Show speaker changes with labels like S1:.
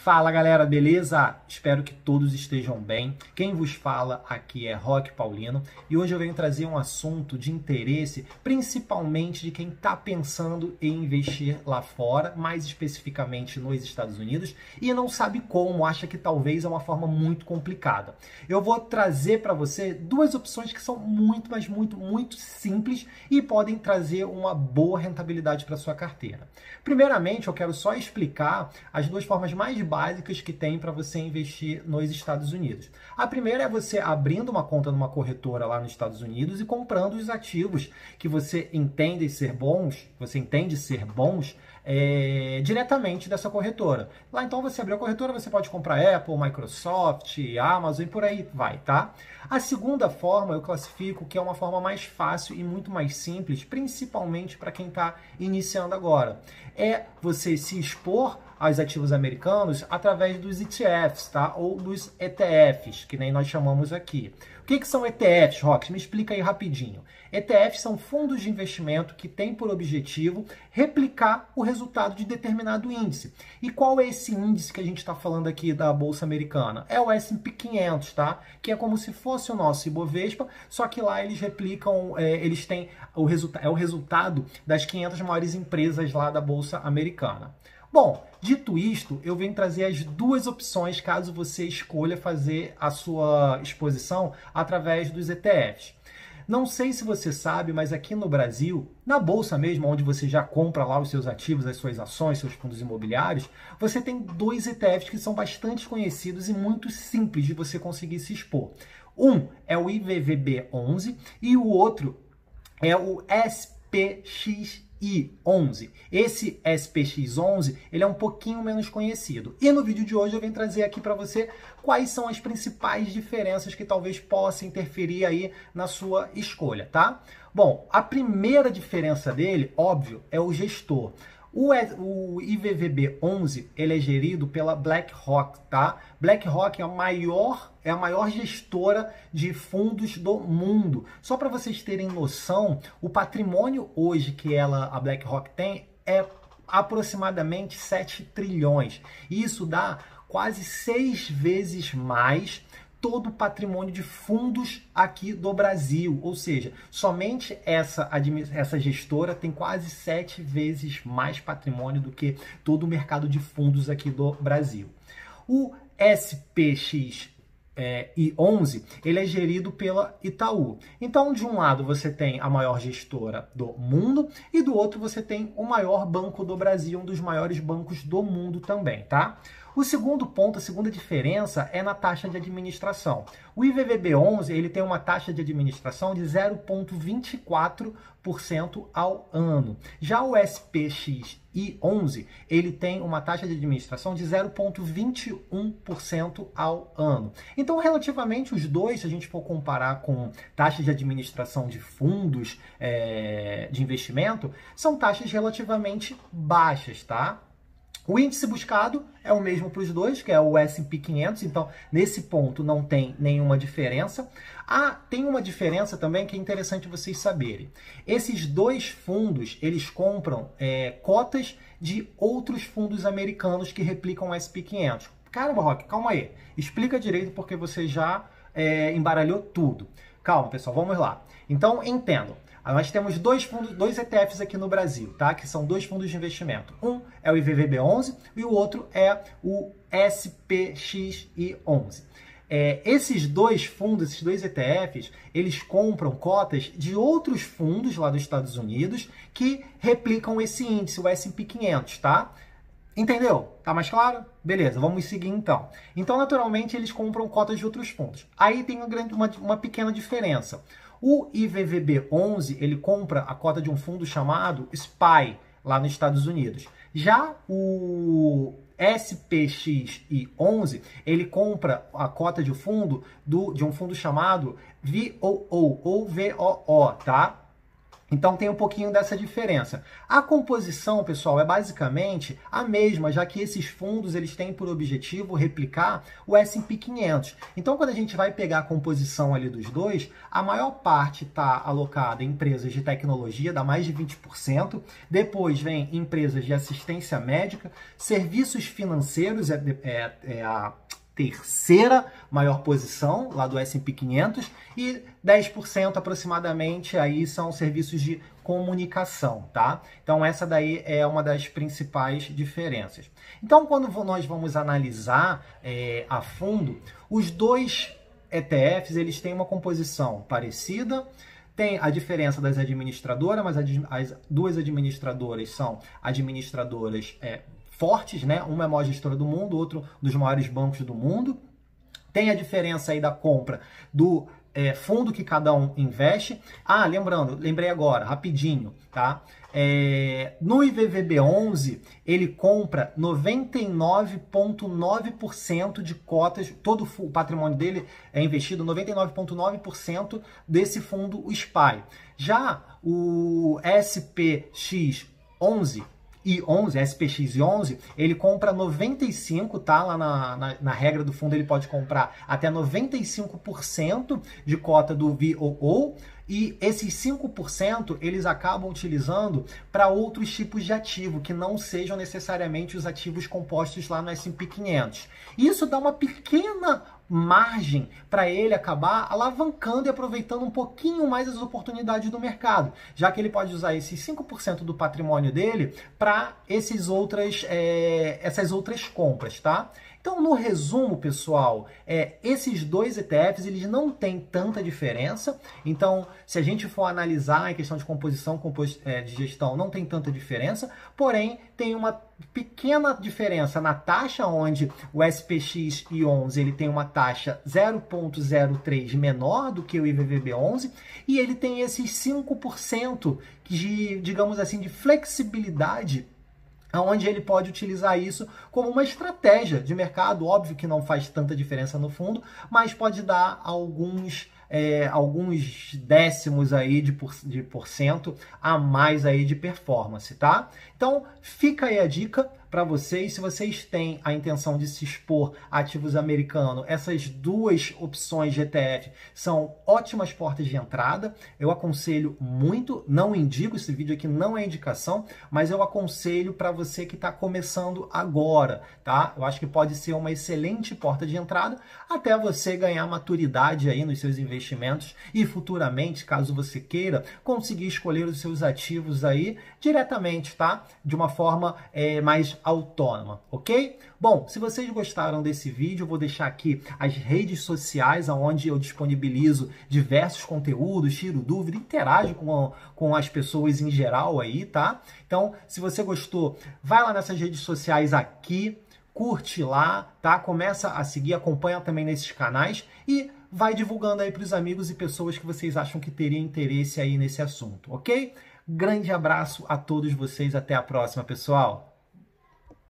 S1: Fala galera, beleza? Espero que todos estejam bem. Quem vos fala aqui é Roque Paulino e hoje eu venho trazer um assunto de interesse, principalmente de quem está pensando em investir lá fora, mais especificamente nos Estados Unidos, e não sabe como, acha que talvez é uma forma muito complicada. Eu vou trazer para você duas opções que são muito simples e podem trazer uma boa rentabilidade para sua carteira. Primeiramente, eu quero só explicar as duas formas mais básicas que tem para você investir nos Estados Unidos. A primeira é você abrindo uma conta numa corretora lá nos Estados Unidos e comprando os ativos que você entende ser bons, diretamente dessa corretora. Lá então você abriu a corretora, você pode comprar Apple, Microsoft, Amazon e por aí vai, tá? A segunda forma eu classifico que é uma forma mais fácil e muito mais simples, principalmente para quem está iniciando agora. É você se expor aos ativos americanos através dos ETFs, tá? Ou dos ETFs, que nem nós chamamos aqui. O que são ETFs, Rox? Me explica aí rapidinho. ETFs são fundos de investimento que têm por objetivo replicar o resultado de determinado índice. E qual é esse índice que a gente está falando aqui da Bolsa Americana? É o S&P 500, tá? Que é como se fosse o nosso Ibovespa, só que lá eles replicam, eles têm o resultado das 500 maiores empresas lá da Bolsa Americana. Bom, dito isto, eu venho trazer as duas opções caso você escolha fazer a sua exposição através dos ETFs. Não sei se você sabe, mas aqui no Brasil, na Bolsa mesmo, onde você já compra lá os seus ativos, as suas ações, seus fundos imobiliários, você tem dois ETFs que são bastante conhecidos e muito simples de você conseguir se expor. Um é o IVVB11 e o outro é o SPXI11. Esse SPX11 ele é um pouquinho menos conhecido. E no vídeo de hoje eu venho trazer aqui para você quais são as principais diferenças que talvez possam interferir aí na sua escolha, tá? Bom, a primeira diferença dele, óbvio, é o gestor. O IVVB11 ele é gerido pela BlackRock, tá? BlackRock é a maior gestora de fundos do mundo. Só para vocês terem noção, o patrimônio hoje que a BlackRock tem é aproximadamente 7 trilhões. Isso dá quase 6 vezes mais todo o patrimônio de fundos aqui do Brasil, ou seja, somente essa gestora tem quase 7 vezes mais patrimônio do que todo o mercado de fundos aqui do Brasil. O SPX I11, ele é gerido pela Itaú. Então, de um lado você tem a maior gestora do mundo e do outro você tem o maior banco do Brasil, um dos maiores bancos do mundo também, tá? O segundo ponto, a segunda diferença é na taxa de administração. O IVVB11 ele tem uma taxa de administração de 0,24% ao ano. Já o SPXI11 ele tem uma taxa de administração de 0,21% ao ano. Então, relativamente os dois, se a gente for comparar com taxas de administração de fundos de investimento, são taxas relativamente baixas, tá? O índice buscado é o mesmo para os dois, que é o S&P 500, então nesse ponto não tem nenhuma diferença. Tem uma diferença também que é interessante vocês saberem. Esses dois fundos, eles compram cotas de outros fundos americanos que replicam o S&P 500. Caramba, Roque, calma aí. Explica direito porque você já embaralhou tudo. Calma, pessoal, vamos lá. Então, entendam. Nós temos dois ETFs aqui no Brasil, tá? Que são dois fundos de investimento. Um é o IVVB11 e o outro é o SPXI11. Esses dois fundos, esses dois ETFs, eles compram cotas de outros fundos lá dos Estados Unidos que replicam esse índice, o S&P 500, tá? Entendeu? Tá mais claro? Beleza, vamos seguir então. Então, naturalmente, eles compram cotas de outros fundos. Aí tem uma pequena diferença. O IVVB11, ele compra a cota de um fundo chamado SPY, lá nos Estados Unidos. Já o SPXI11, ele compra a cota de um fundo chamado VOO, ou VOO, tá? Então tem um pouquinho dessa diferença. A composição, pessoal, é basicamente a mesma, já que esses fundos eles têm por objetivo replicar o S&P 500. Então quando a gente vai pegar a composição ali dos dois, a maior parte está alocada em empresas de tecnologia, dá mais de 20%. Depois vem empresas de assistência médica, serviços financeiros, é a terceira maior posição lá do S&P 500 e 10% aproximadamente aí são serviços de comunicação, tá? Então essa daí é uma das principais diferenças. Então quando nós vamos analisar a fundo, os dois ETFs eles têm uma composição parecida. Tem a diferença das administradoras, mas as duas administradoras são administradoras fortes, né? Uma é a maior gestora do mundo, outro dos maiores bancos do mundo. Tem a diferença aí da compra do fundo que cada um investe. Ah, lembrei agora, rapidinho, tá? No IVVB11, ele compra 99,9% de cotas, todo o patrimônio dele é investido 99,9% desse fundo, o SPY. Já o SPX11, SPX11, ele compra 95, tá? Lá na regra do fundo ele pode comprar até 95% de cota do VOO, e esses 5% eles acabam utilizando para outros tipos de ativo, que não sejam necessariamente os ativos compostos lá no S&P 500. Isso dá uma pequena margem para ele acabar alavancando e aproveitando um pouquinho mais as oportunidades do mercado, já que ele pode usar esses 5% do patrimônio dele para essas outras compras, tá? Então, no resumo, pessoal, esses dois ETFs eles não têm tanta diferença. Então, se a gente for analisar em questão de composição de gestão, não tem tanta diferença. Porém, tem uma pequena diferença na taxa, onde o SPX11 ele tem uma taxa 0,03 menor do que o IVVB11 e ele tem esses 5% de, digamos assim, de flexibilidade, onde ele pode utilizar isso como uma estratégia de mercado. Óbvio que não faz tanta diferença no fundo, mas pode dar alguns décimos aí de porcento a mais aí de performance, tá? Então, fica aí a dica para vocês. Se vocês têm a intenção de se expor a ativos americanos, essas duas opções de ETF são ótimas portas de entrada. Eu aconselho muito, não indico, esse vídeo aqui não é indicação, mas eu aconselho para você que está começando agora, tá? Eu acho que pode ser uma excelente porta de entrada até você ganhar maturidade aí nos seus investimentos e futuramente, caso você queira, conseguir escolher os seus ativos aí diretamente, tá? De uma forma mais autônoma, ok? Bom, se vocês gostaram desse vídeo, eu vou deixar aqui as redes sociais onde eu disponibilizo diversos conteúdos, tiro dúvida, interajo com as pessoas em geral aí, tá? Então, se você gostou, vai lá nessas redes sociais aqui, curte lá, tá? Começa a seguir, acompanha também nesses canais e vai divulgando aí para os amigos e pessoas que vocês acham que teriam interesse aí nesse assunto, ok? Grande abraço a todos vocês, até a próxima, pessoal!